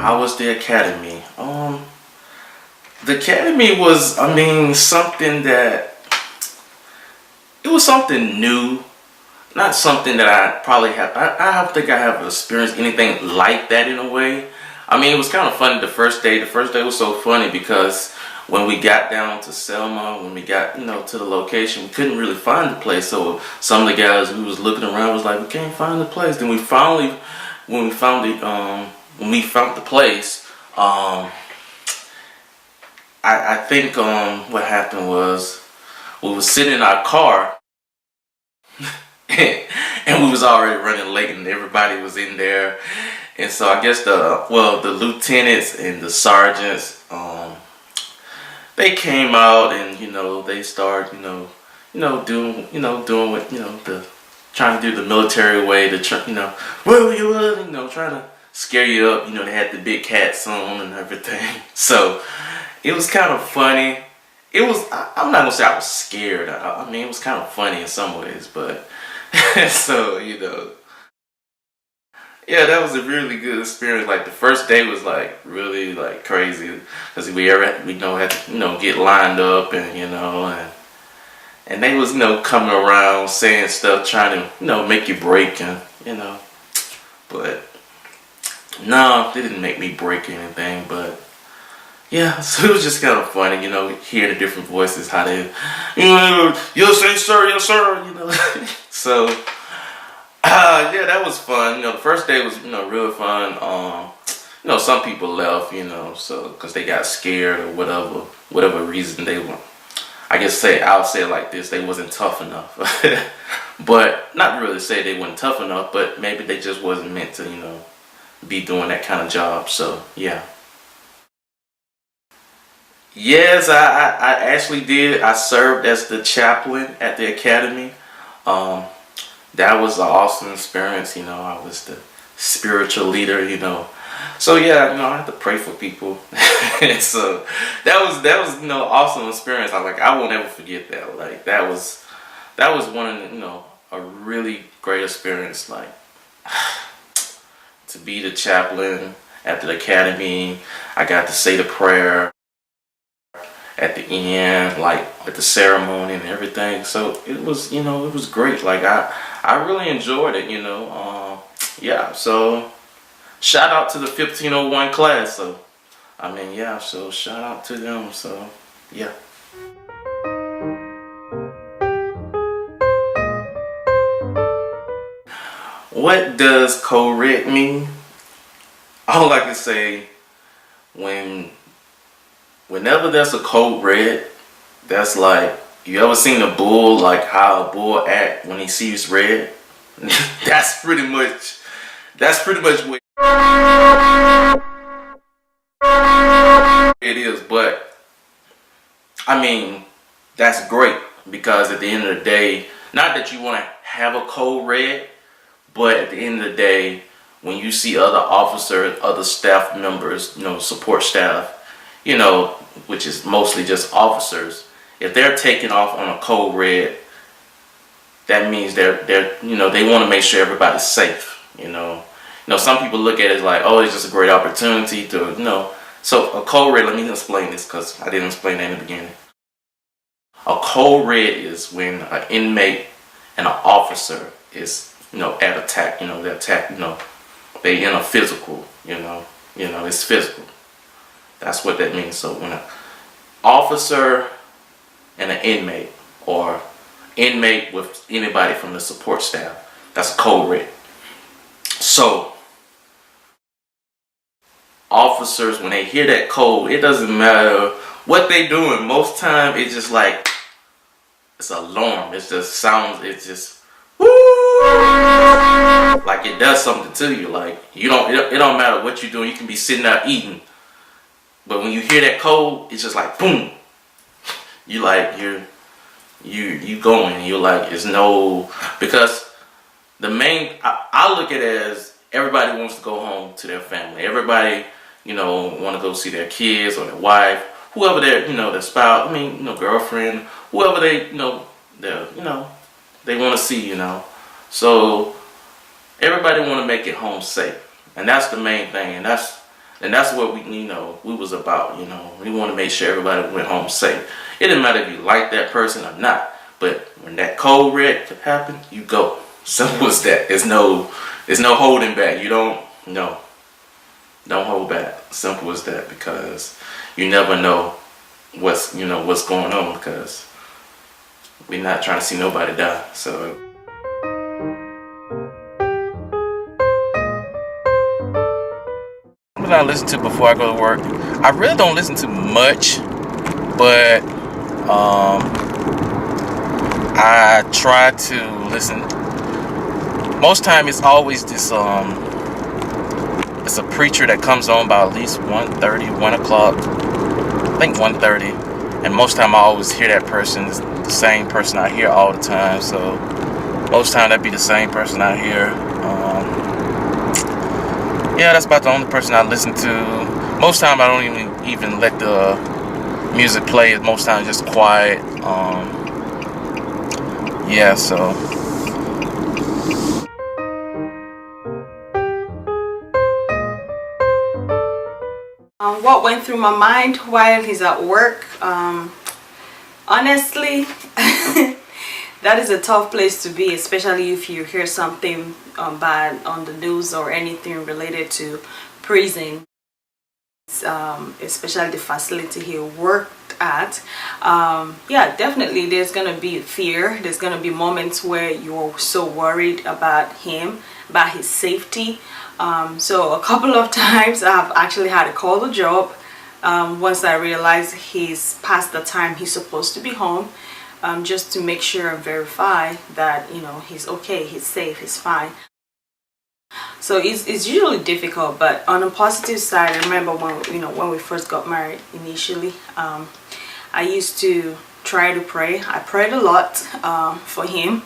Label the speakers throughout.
Speaker 1: How was the academy? The academy was, I mean, something that it was something new. Not something that I probably have. I don't think I have experienced anything like that in a way. I mean, it was kind of funny the first day. The first day was so funny because when we got down to Selma, when we got to the location, we couldn't really find the place. So some of the guys who was looking around was like, "We can't find the place." Then we finally, when we found the place, I think what happened was we was sitting in our car. And we was already running late and everybody was in there, and so I guess the lieutenants and the sergeants they came out and they started doing what the trying to do the military way to trying to scare you up. They had the big hats on and everything. So it was kind of funny. It was, I'm not gonna say I was scared. I mean, it was kind of funny in some ways, but so yeah, that was a really good experience. Like the first day was like really like crazy because we had to get lined up and they was coming around saying stuff trying to make you break and but no, they didn't make me break anything. But yeah, so it was just kind of funny, hearing the different voices, how they, yes sir. So, yeah, that was fun. The first day was, real fun. Some people left, so, cause they got scared or whatever reason they were. I'll say it like this, they wasn't tough enough. But, not really say they weren't tough enough, but maybe they just wasn't meant to, be doing that kind of job, so, yeah. Yes, I actually did. I served as the chaplain at the academy. That was an awesome experience. I was the spiritual leader. So yeah, I had to pray for people. So that was awesome experience. I won't ever forget that. Like that was one of a really great experience. Like to be the chaplain at the academy, I got to say the prayer at the end, like at the ceremony and everything. So it was, it was great. Like I really enjoyed it, yeah. So shout out to the 1501 class. So I mean, yeah. So shout out to them. So yeah. What does co-red mean? All I can say, whenever there's a code red, that's like, you ever seen a bull, like how a bull act when he sees red? That's pretty much what it is. But I mean, that's great because at the end of the day, not that you want to have a code red, but at the end of the day, when you see other officers, other staff members, support staff, which is mostly just officers, if they're taking off on a code red, that means they want to make sure everybody's safe. Some people look at it as like, oh, it's just a great opportunity to, So a code red, let me explain this because I didn't explain that in the beginning. A code red is when an inmate and an officer is, at attack. They attack. They in a physical. It's physical. That's what that means. So when an officer and an inmate, or inmate with anybody from the support staff, that's code red. So officers, when they hear that code, it doesn't matter what they doing. Most time it's just like it's an alarm. It just sounds. It's just woo, like it does something to you. Like it don't matter what you're doing. You can be sitting out eating, but when you hear that code, it's just like boom. You going. You're like, it's no, because the main, I look at it as everybody wants to go home to their family. Everybody, want to go see their kids or their wife, whoever their spouse, girlfriend, whoever they want to see, So everybody want to make it home safe. And that's the main thing. And And that's what we was about. We want to make sure everybody went home safe. It didn't matter if you like that person or not. But when that code red happened, you go. Simple as that. There's no holding back. Don't hold back. Simple as that, because you never know what's going on, because we're not trying to see nobody die. So what I listen to before I go to work, I really don't listen to much, but I try to listen. Most time it's always this it's a preacher that comes on by at least 1:30, 1 o'clock. I think 1:30. And most time I always hear that person. It's the same person I hear all the time. So most time that be the same person I hear. Yeah, that's about the only person I listen to. Most time I don't even let the music play. Most time just quiet. Yeah, so.
Speaker 2: What went through my mind while he's at work? Honestly, that is a tough place to be, especially if you hear something bad on the news or anything related to prison, especially the facility he worked at. Yeah, definitely there's gonna be fear. There's gonna be moments where you're so worried about him, about his safety. So a couple of times I've actually had to call the job once I realized he's past the time he's supposed to be home, just to make sure and verify that he's okay, he's safe, he's fine. So it's usually difficult, but on a positive side, I remember when we first got married initially, I used to try to pray. I prayed a lot for him.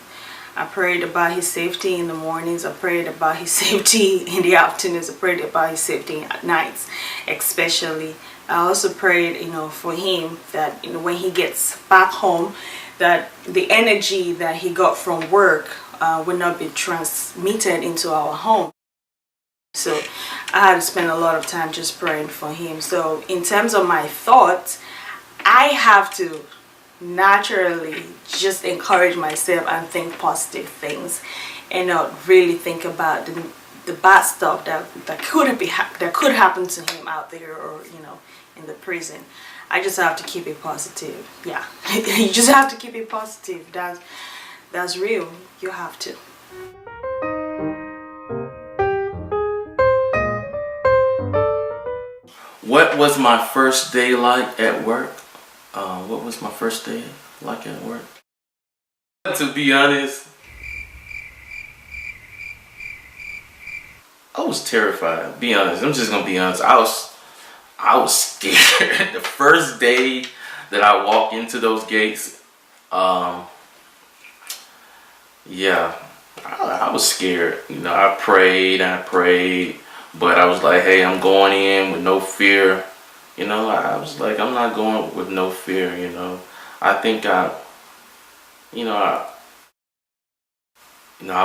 Speaker 2: I prayed about his safety in the mornings. I prayed about his safety in the afternoons. I prayed about his safety at nights, especially. I also prayed, for him that when he gets back home, that the energy that he got from work would not be transmitted into our home. So I had to spend a lot of time just praying for him. So in terms of my thoughts, I have to naturally just encourage myself and think positive things, and not really think about the bad stuff that could happen to him out there, or in the prison. I just have to keep it positive. Yeah. You just have to keep it positive. That's real. You have to.
Speaker 1: what was my first day like at work? What was my first day like at work? To be honest, I was terrified. Be honest, I'm just gonna be honest. I was scared. The first day that I walked into those gates, yeah, I was scared. I prayed, but I was like, hey, I'm going in with no fear. I was like, I'm not going with no fear. I think I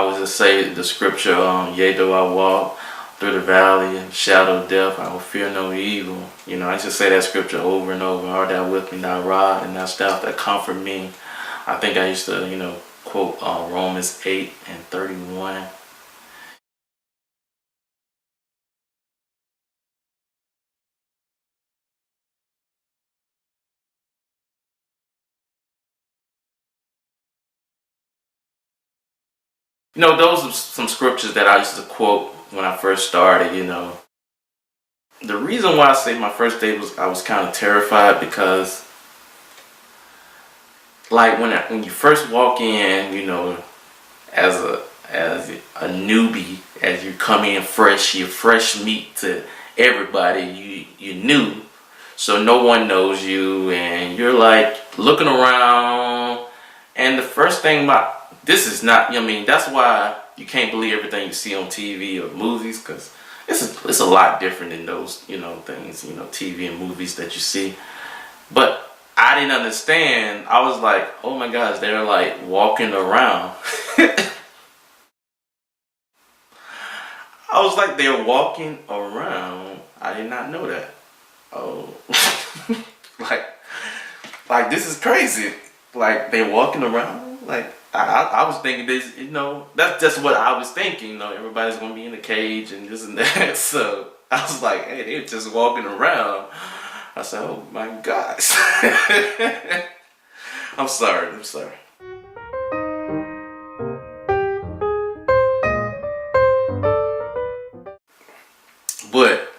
Speaker 1: was just say the scripture, yea, though I walk through the valley and shadow of death, I will fear no evil. I just say that scripture over and over. Art thou with me, thy rod and thy staff that comfort me. I think I used to, quote Romans 8:31. Those are some scriptures that I used to quote when I first started. The reason why I say my first day I was kind of terrified, because like when you first walk in, as a newbie, as you come in fresh, you're fresh meat to everybody. You new, so no one knows you, and you're like looking around. And the first thing about this is not, that's why you can't believe everything you see on TV or movies, because it's a lot different than those, things, TV and movies that you see. But I didn't understand. I was like, oh my gosh, they're like walking around. I was like, they're walking around. I did not know that. Oh, like, like this is crazy. Like they walking around. Like I was thinking this, that's just what I was thinking. Everybody's gonna be in a cage and this and that. So I was like, hey, they're just walking around. I said, oh my gosh. I'm sorry. But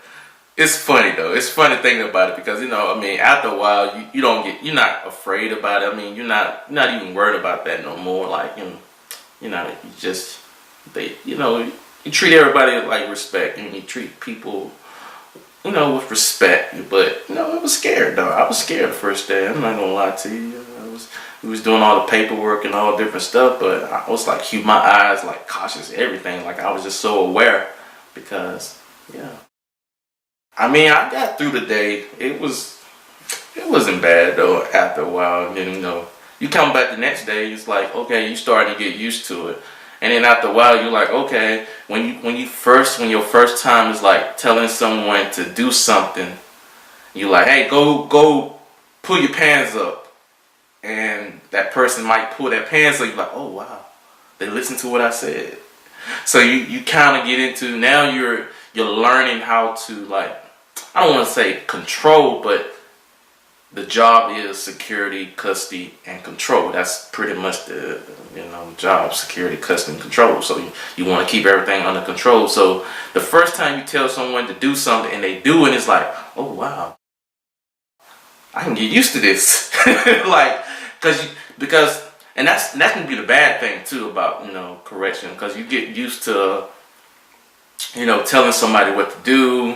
Speaker 1: it's funny though. It's funny thinking about it because after a while, you're not afraid about it. You're not even worried about that no more. Like you just you treat everybody like respect and you treat people with respect. But I was scared though. I was scared the first day. I'm not gonna lie to you. We was doing all the paperwork and all different stuff, but I was like, keep my eyes like cautious, everything. Like I was just so aware because I got through the day. It wasn't bad though. After a while, you come back the next day. It's like, okay, you starting to get used to it, and then after a while, you're like, okay, when your first time is like telling someone to do something, you're like, hey, go, pull your pants up, and that person might pull their pants up. You're like, oh wow, they listened to what I said. So you kind of get into now. You're learning how to, like, I don't want to say control, but the job is security, custody, and control. That's pretty much the job: security, custody, and control. So you want to keep everything under control. So the first time you tell someone to do something and they do it, it's like, oh wow, I can get used to this. Like, because and that's gonna be the bad thing too about correction, because you get used to telling somebody what to do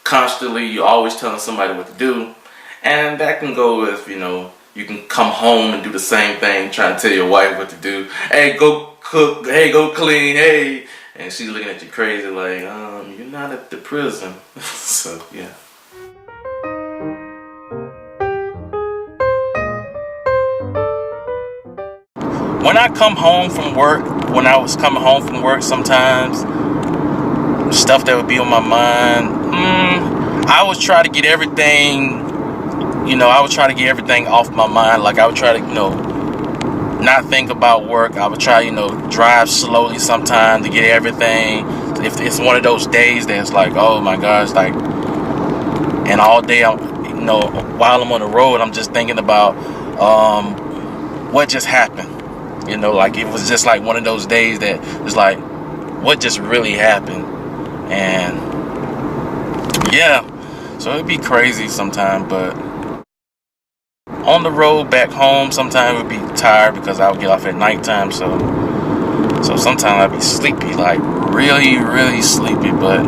Speaker 1: constantly. You're always telling somebody what to do, and that can go with you can come home and do the same thing, trying to tell your wife what to do. Hey, go cook. Hey, go clean. Hey, and she's looking at you crazy like, you're not at the prison. So yeah. When I come home from work, when I was coming home from work, sometimes stuff that would be on my mind, I would try to get everything, off my mind. Like I would try to, not think about work. I would try, drive slowly sometimes to get everything. If it's one of those days that's like, oh my gosh, like, and all day, while I'm on the road, I'm just thinking about what just happened. Like it was just like one of those days that was like, what just really happened? And yeah, so it'd be crazy sometimes, but on the road back home, sometimes it would be tired because I would get off at nighttime. So sometimes I'd be sleepy, like really, really sleepy. But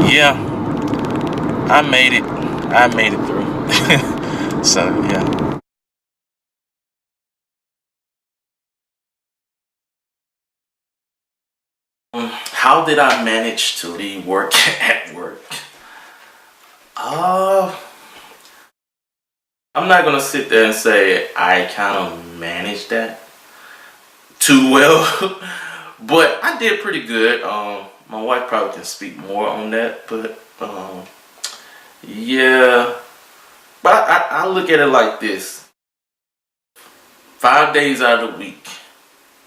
Speaker 1: yeah, I made it through. So yeah. How did I manage to leave work at work? I'm not gonna sit there and say I kind of managed that too well, but I did pretty good. My wife probably can speak more on that, but yeah. But I look at it like this: 5 days out of the week,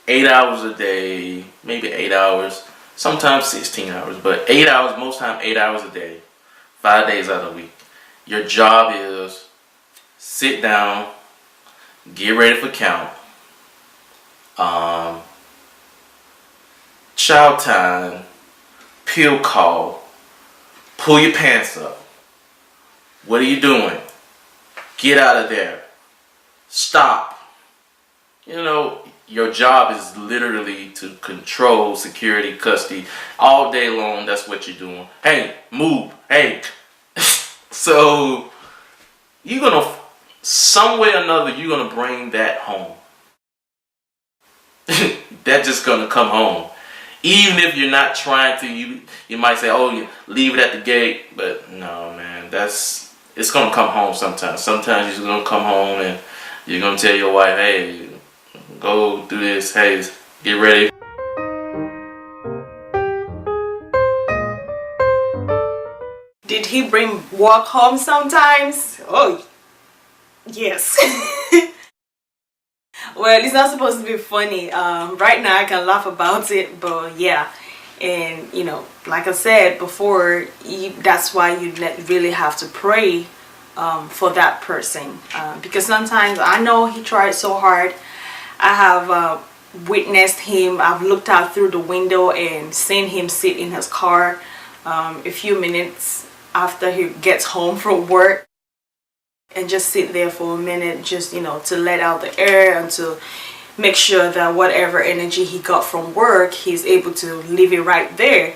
Speaker 1: 8 hours a day, maybe 8 hours, sometimes 16 hours, but 8 hours, most time 8 hours a day, 5 days out of the week. Your job is sit down, get ready for count, child time, pill call, pull your pants up. What are you doing? Get out of there. Stop. Your job is literally to control security, custody, all day long. That's what you're doing. Hey, move. Hey. So you're gonna, some way or another, you're gonna bring that home. That's just gonna come home. Even if you're not trying to, you might say, oh, you leave it at the gate, but no, man, it's gonna come home sometimes. Sometimes you're gonna come home and you're gonna tell your wife, hey, go do this, hey, get ready.
Speaker 2: he bring walk home sometimes? Oh, yes. Well, it's not supposed to be funny. Right now I can laugh about it, but yeah. And you know, like I said before, that's why you really have to pray for that person, because sometimes I know he tried so hard. I have witnessed him. I've looked out through the window and seen him sit in his car a few minutes after he gets home from work, and just sit there for a minute, just, you know, to let out the air and to make sure that whatever energy he got from work, he's able to leave it right there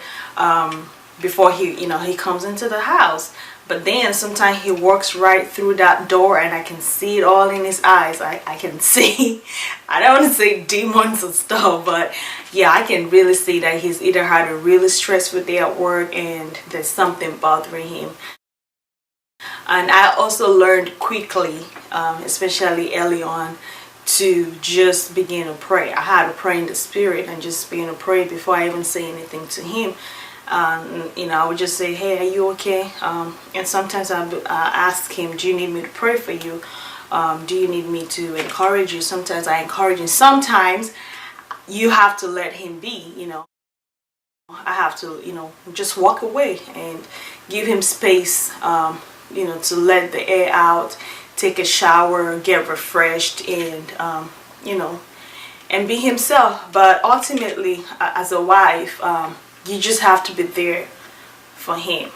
Speaker 2: before he, you know, he comes into the house. But then sometimes he walks right through that door and I can see it all in his eyes. I can see, I don't want to say demons and stuff, but yeah, I can really see that he's either had a really stressful day at work and there's something bothering him. And I also learned quickly, especially early on, to just begin to pray. I had to pray in the spirit and just begin to pray before I even say anything to him. You know, I would just say, hey, are you okay? And sometimes I ask him, do you need me to pray for you? Do you need me to encourage you? Sometimes I encourage him. Sometimes you have to let him be, you know. I have to, you know, just walk away and give him space, you know, to let the air out, take a shower, get refreshed, and, you know, and be himself. But ultimately, as a wife, you just have to be there for him.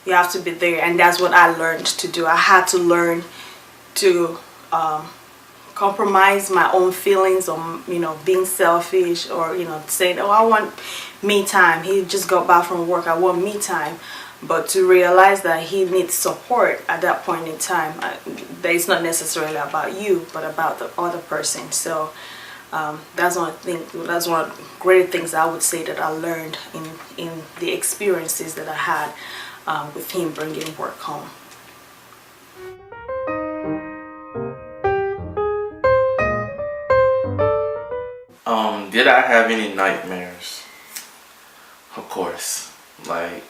Speaker 2: You have to be there, and that's what I learned to do. I had to learn to compromise my own feelings on, you know, being selfish, or, you know, saying, oh, I want me time. He just got back from work, I want me time. But to realize that he needs support at that point in time, that it's not necessarily about you, but about the other person. So that's one thing. That's one of the great things I would say that I learned in the experiences that I had with him bringing work home.
Speaker 1: Did I have any nightmares? Of course. Like,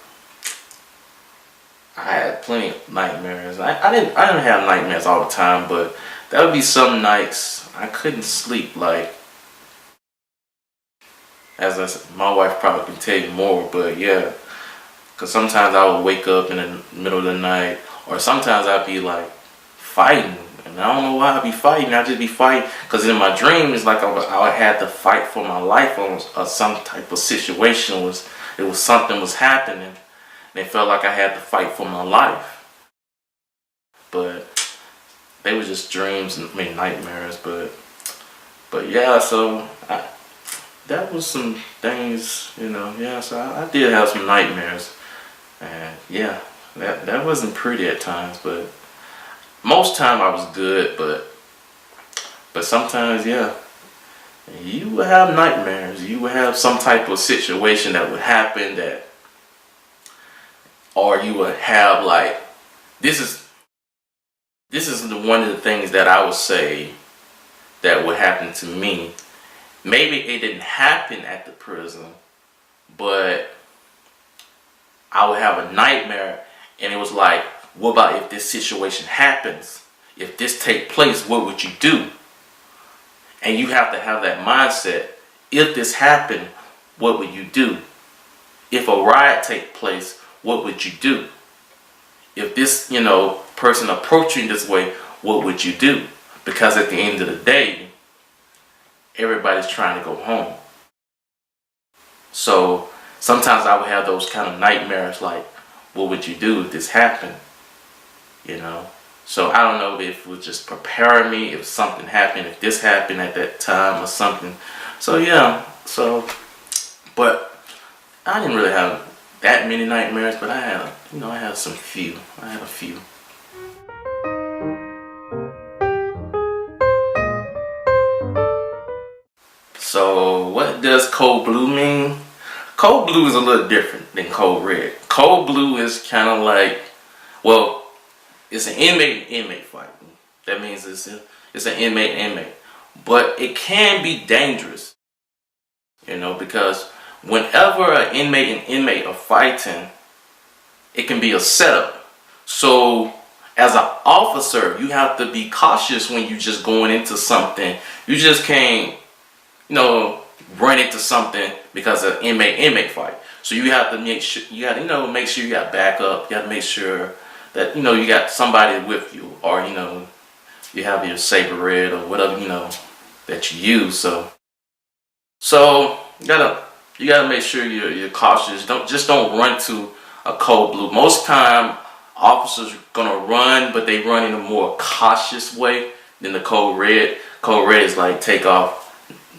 Speaker 1: I had plenty of nightmares. I didn't have nightmares all the time, but there would be some nights I couldn't sleep. Like, as I said, my wife probably can tell you more, but yeah, because sometimes I would wake up in the middle of the night, or sometimes I'd be like fighting, and I don't know why I'd be fighting. I'd just be fighting, because in my dream it's like I had to fight for my life on some type of situation. It was something was happening. And it felt like I had to fight for my life. But they were just dreams and nightmares. But yeah, so that was some things, you know. Yeah, so I did have some nightmares. And yeah, that wasn't pretty at times, but most time I was good, but sometimes, yeah, you would have nightmares. You would have some type of situation that would happen, that, or you would have, like, this is one of the things that I would say that would happen to me. Maybe it didn't happen at the prison, but I would have a nightmare, and it was like, what about if this situation happens? If this take place, what would you do? And you have to have that mindset. If this happened, what would you do? If a riot take place, what would you do? If this, you know, person approached you this way, what would you do? Because at the end of the day, everybody's trying to go home. So sometimes I would have those kind of nightmares, like, what would you do if this happened? You know? So I don't know if it was just preparing me, if something happened, if this happened at that time or something. So yeah, but I didn't really have that many nightmares, but I had a few. So what does cold blue mean? Cold blue is a little different than cold red. Cold blue is kind of like, well, it's an inmate fight. That means it's an inmate. But it can be dangerous, you know, because whenever an inmate and inmate are fighting, it can be a setup. So as an officer, you have to be cautious when you just going into something. You just can't, run into something because of inmate fight. So you have to make sure make sure you got backup. You have to make sure that you got somebody with you, or you have your saber red or whatever that you use. So you gotta make sure you're cautious. Don't run to a code blue. Most time officers are gonna run, but they run in a more cautious way than the code red. Code red is like take off.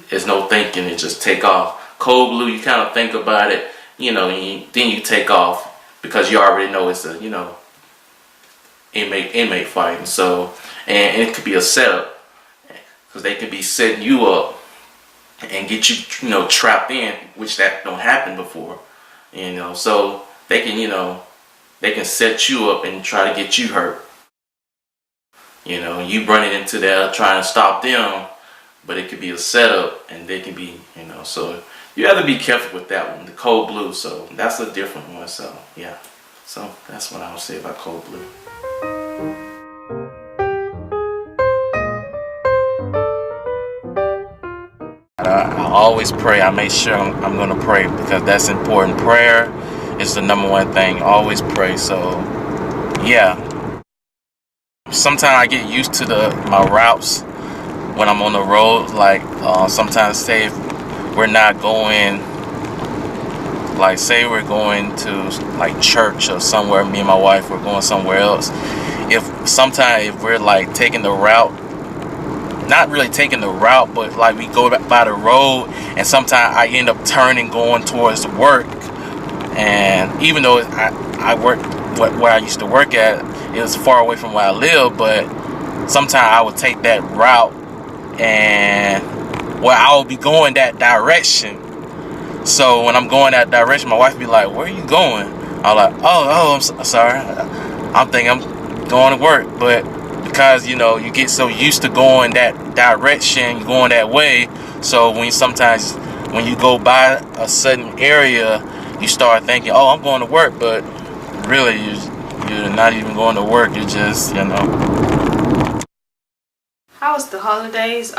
Speaker 1: There's no thinking, it just take off. Code blue, you kind of think about it, then you take off because you already know it's a inmate fighting. So and it could be a setup because they could be setting you up and get you trapped in, which that don't happen before, so they can set you up and try to get you hurt, you running into there trying to stop them, but it could be a setup and they can be so you have to be careful with that one, the code blue. So that's a different one. So yeah, so that's what I would say about code blue. I always pray. I make sure I'm going to pray because that's important. Prayer is the number one thing. Always pray. So, yeah. Sometimes I get used to my routes when I'm on the road. Like sometimes, say if we're not going, like say we're going to like church or somewhere. Me and my wife we're going somewhere else. If we're like taking the route. Not really taking the route, but like we go by the road, and sometimes I end up turning going towards work. And even though I work where I used to work at, it was far away from where I live, but sometimes I would take that route, and I will be going that direction. So when I'm going that direction, my wife be like, "Where are you going?" I'm like, "Oh, I'm sorry. I'm thinking I'm going to work," but because you get so used to going that direction, you're going that way. So when you go by a certain area, you start thinking, "Oh, I'm going to work," but really you're not even going to work. You're just
Speaker 2: How was the holidays?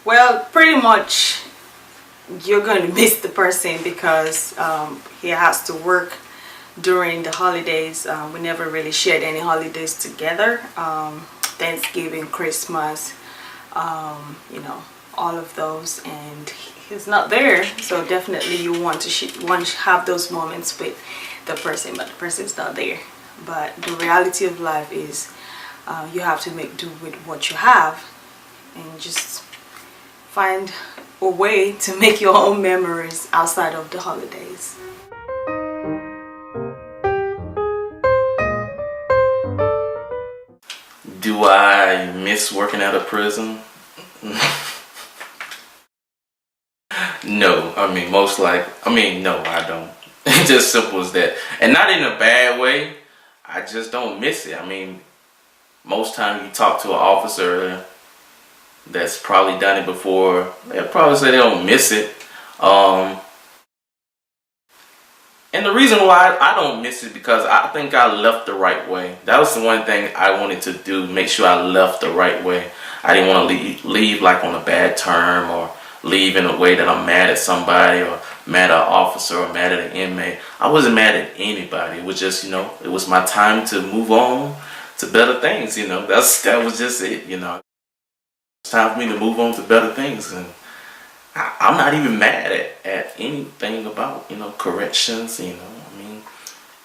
Speaker 2: Well, pretty much you're going to miss the person because he has to work during the holidays. We never really shared any holidays together. Thanksgiving, Christmas, all of those, and he's not there. So definitely you want to have those moments with the person, but the person's not there. But the reality of life is you have to make do with what you have and just find a way to make your own memories outside of the holidays.
Speaker 1: Do I miss working at a prison? No, no, I don't. It's just simple as that. And not in a bad way. I just don't miss it. Most time you talk to an officer that's probably done it before, they'll probably say they don't miss it. And the reason why I don't miss it because I think I left the right way. That was the one thing I wanted to do, make sure I left the right way. I didn't want to leave like on a bad term or leave in a way that I'm mad at somebody or mad at an officer or mad at an inmate. I wasn't mad at anybody. It was just, it was my time to move on to better things, That was just it, It's time for me to move on to better things. And I'm not even mad at anything about, corrections,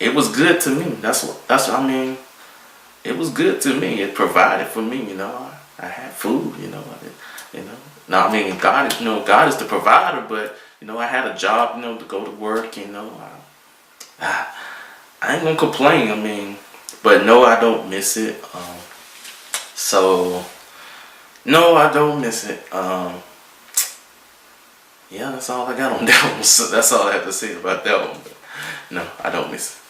Speaker 1: It was good to me. It was good to me. It provided for me, I had food, Now, God is the provider, but, I had a job, to go to work, I ain't gonna complain, but no, I don't miss it. So, no, I don't miss it. Yeah, that's all I got on that one. So that's all I have to say about that one. But no, I don't miss it.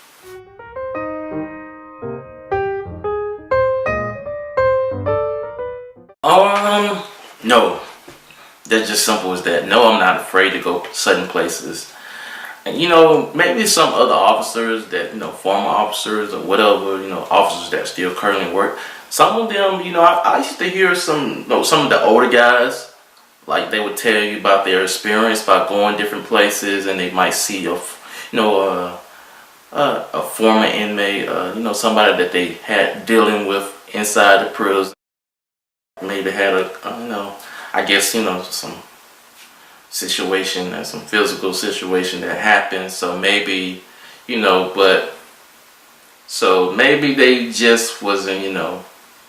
Speaker 1: No. That's just simple as that. No, I'm not afraid to go certain places. And maybe some other officers that, former officers or whatever, officers that still currently work. Some of them, I used to hear some of the older guys, like they would tell you about their experience by going different places, and they might see a former inmate, somebody that they had dealing with inside the prison. Maybe had I guess, some situation and some physical situation that happened. So maybe, but so maybe they just wasn't,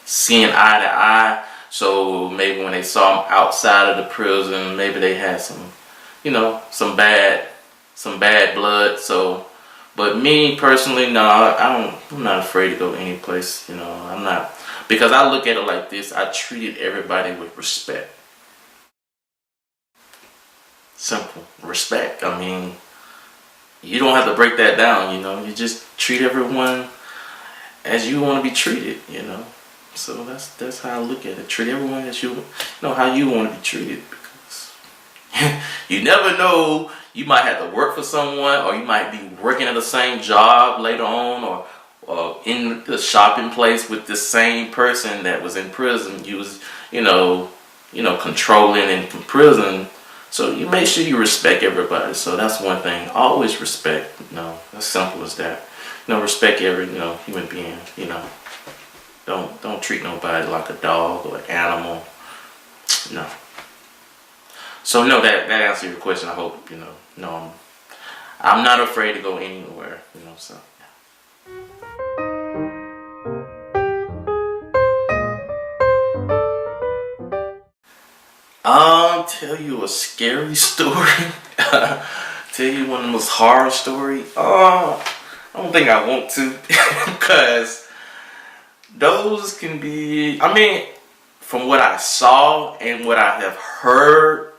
Speaker 1: seeing eye to eye. So maybe when they saw him outside of the prison, maybe they had some, some bad blood. So, but me personally, no, I'm not afraid to go any place. I'm not, because I look at it like this. I treated everybody with respect. Simple respect. I mean, you don't have to break that down. You just treat everyone as you want to be treated. So that's how I look at it. Treat everyone as how you want to be treated, because you never know. You might have to work for someone, or you might be working at the same job later on, or in the shopping place with the same person that was in prison. You was, controlling in prison. So you make sure you respect everybody. So that's one thing. Always respect. As simple as that. Respect every human being. Don't treat nobody like a dog or an animal. No. So no, that answers your question. I hope no. I'm not afraid to go anywhere. So. I'll tell you a scary story. Tell you one of the most horror story. I don't think I want to, because those can be. I mean, from what I saw and what I have heard,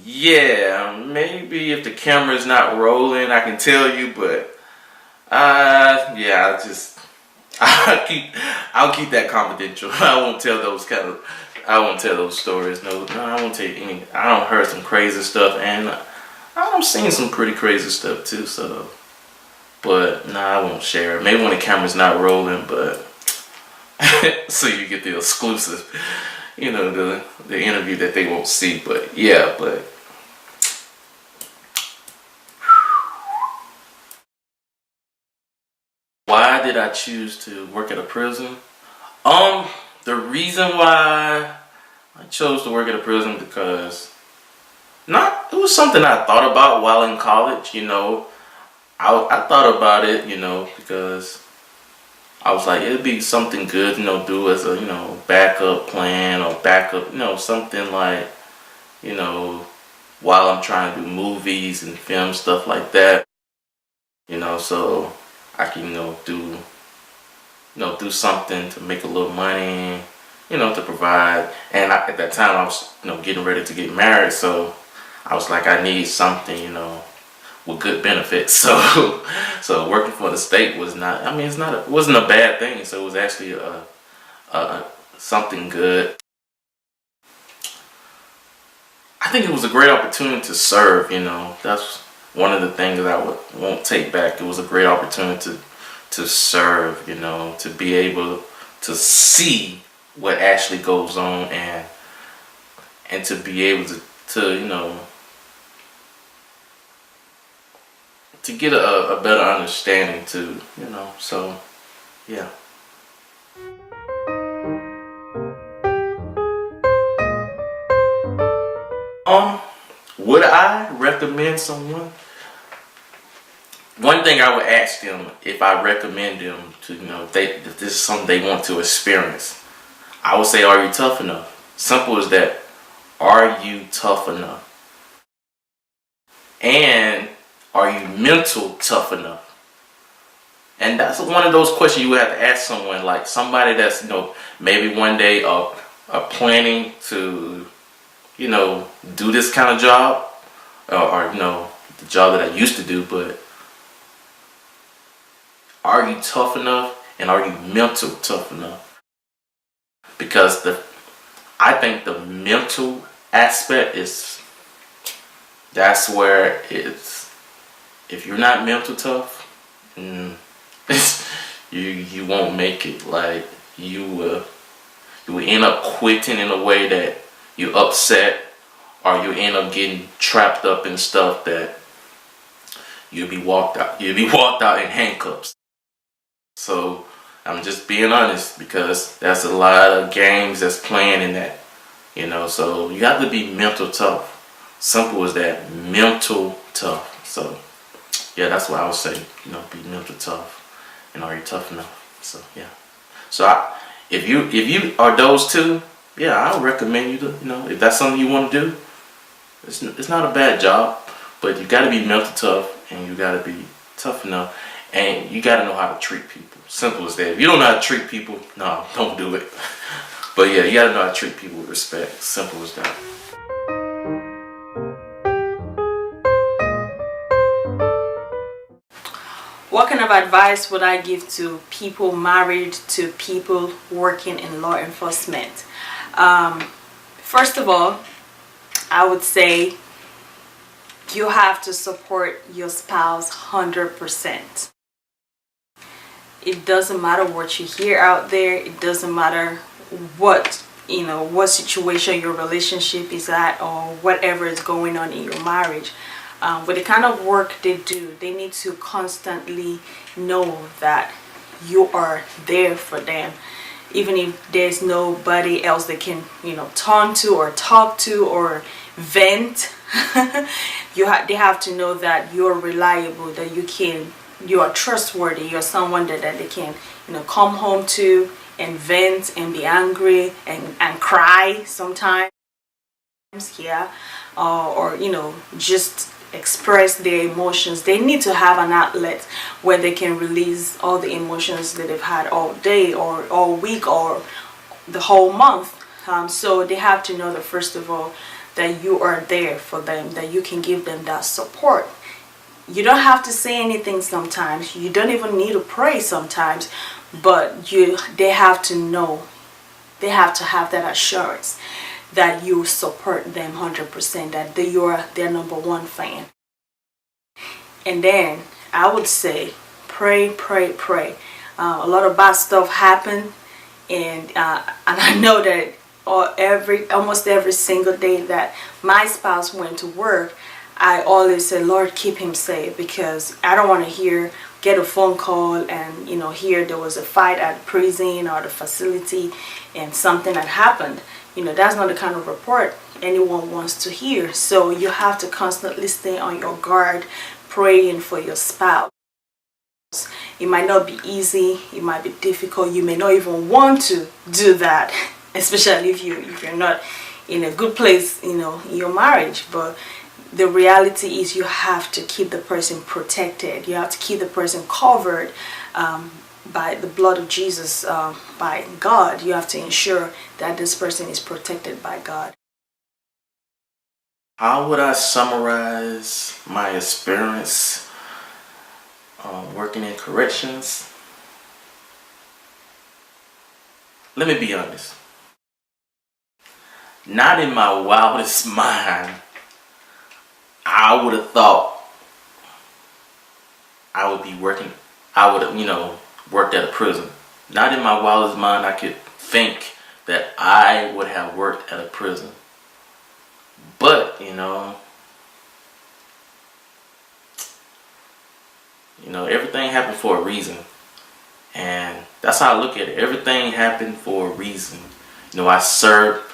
Speaker 1: yeah, maybe if the camera's not rolling, I can tell you. But yeah, I'll keep that confidential. I won't tell those stories. No, I won't tell you any. I don't heard some crazy stuff, and I'm seeing some pretty crazy stuff too. So, but I won't share it. Maybe when the camera's not rolling, but so you get the exclusive, the interview that they won't see. But yeah, but. Why did I choose to work at a prison? The reason why I chose to work at a prison, because it was something I thought about while in college. I thought about it, because I was like, it'd be something good, do as a backup plan, or backup, something like, while I'm trying to do movies and film stuff like that, so I can do something to make a little money, to provide. And at that time I was, getting ready to get married, so I was like, I need something, with good benefits. So, so working for the state was not. I mean, it wasn't a bad thing. So it was actually something good. I think it was a great opportunity to serve. That's one of the things that I won't take back. It was a great opportunity to serve, to be able to see what actually goes on, and to be able to to get a better understanding too, so yeah. Would I recommend someone? One thing I would ask them, if I recommend them to, if this is something they want to experience, I would say, are you tough enough? Simple as that. Are you tough enough? And are you mental tough enough? And that's one of those questions you would have to ask someone, like somebody that's, maybe one day are planning to, do this kind of job, or the job that I used to do, but are you tough enough, and are you mental tough enough? Because I think the mental aspect that's where if you're not mental tough, you won't make it. Like you will end up quitting in a way that you're upset, or you end up getting trapped up in stuff that you'll be walked out in handcuffs. So I'm just being honest, because that's a lot of games that's playing in that, so you have to be mental tough. Simple as that, mental tough. So yeah, that's what I would say, be mental tough. And are you tough enough? So yeah. So if you are those two, yeah, I would recommend you to, if that's something you want to do, it's not a bad job, but you got to be mental tough, and you got to be tough enough, and you got to know how to treat people. Simple as that. If you don't know how to treat people, no, don't do it. But yeah, you got to know how to treat people with respect. Simple as that.
Speaker 2: What kind of advice would I give to people married to people working in law enforcement? First of all, I would say you have to support your spouse 100%. It doesn't matter what you hear out there. It doesn't matter what situation your relationship is at, or whatever is going on in your marriage. With the kind of work they do, they need to constantly know that you are there for them. Even if there's nobody else they can, turn to or talk to or vent, they have to know that you're reliable, that you are trustworthy, you're someone that they can, come home to and vent and be angry and cry sometimes, yeah, or just express their emotions. They need to have an outlet where they can release all the emotions that they've had all day or all week or the whole month. So they have to know that, first of all, that you are there for them, that you can give them that support. You don't have to say anything sometimes. You don't even need to pray sometimes, but they have to know, they have to have that assurance that you support them 100%, that you are their number one fan. And then I would say pray. A lot of bad stuff happened, and I know that almost every single day that my spouse went to work, I always say, Lord, keep him safe, because I don't want to get a phone call and hear there was a fight at prison or the facility and something had happened. That's not the kind of report anyone wants to hear. So you have to constantly stay on your guard, praying for your spouse. It might not be easy, it might be difficult, you may not even want to do that, especially if you're not in a good place, in your marriage. But the reality is you have to keep the person protected. You have to keep the person covered by the blood of Jesus, by God. You have to ensure that this person is protected by God.
Speaker 1: How would I summarize my experience working in corrections? Let me be honest. Not in my wildest mind, I would have thought I would have, worked at a prison. Not in my wildest mind I could think that I would have worked at a prison. But, everything happened for a reason. And that's how I look at it. Everything happened for a reason. I served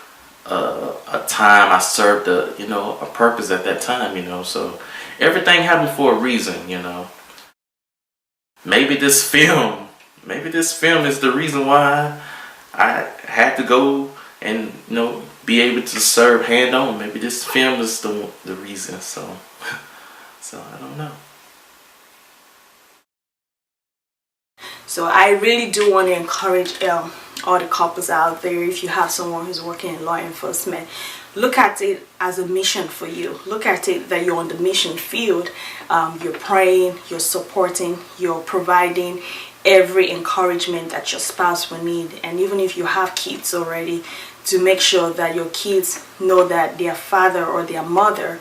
Speaker 1: a time, I served a purpose at that time, so everything happened for a reason, Maybe this film is the reason why I had to go and, be able to serve hand on. Maybe this film is the reason, so I don't know.
Speaker 2: So I really do want to encourage all the couples out there, if you have someone who's working in law enforcement, look at it as a mission for you. Look at it that you're on the mission field. You're praying, you're supporting, you're providing every encouragement that your spouse will need. And even if you have kids already, to make sure that your kids know that their father or their mother,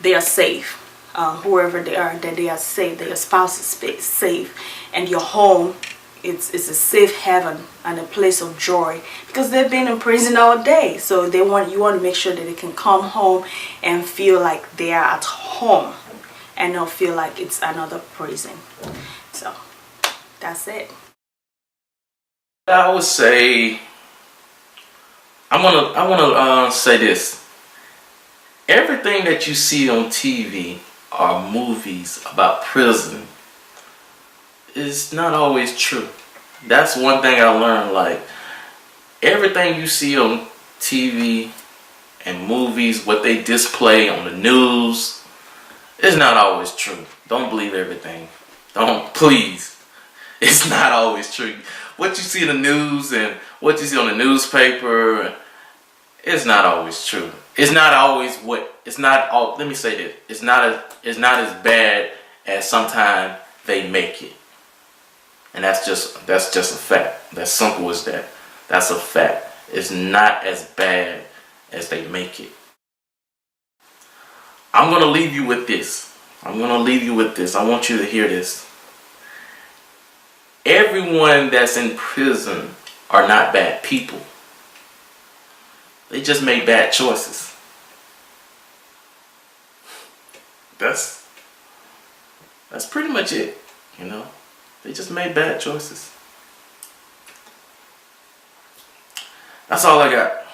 Speaker 2: they are safe. whoever they are, that they are safe, that your spouse is safe, and your home it's a safe haven and a place of joy, because they've been in prison all day. So you want to make sure that they can come home and feel like they are at home and not feel like it's another prison. So that's it.
Speaker 1: I would say, I wanna say this. Everything that you see on TV or movies about prison is not always true. That's one thing I learned. Like, everything you see on TV and movies, what they display on the news, is not always true. Don't believe everything. Don't, please. It's not always true. What you see in the news and what you see on the newspaper, it's not always true. It's not always let me say this. It's not as bad as sometimes they make it. And that's just a fact. That's simple as that. That's a fact. It's not as bad as they make it. I'm going to leave you with this. I want you to hear this. Everyone that's in prison are not bad people. They just made bad choices. That's pretty much it, you know. They just made bad choices. That's all I got.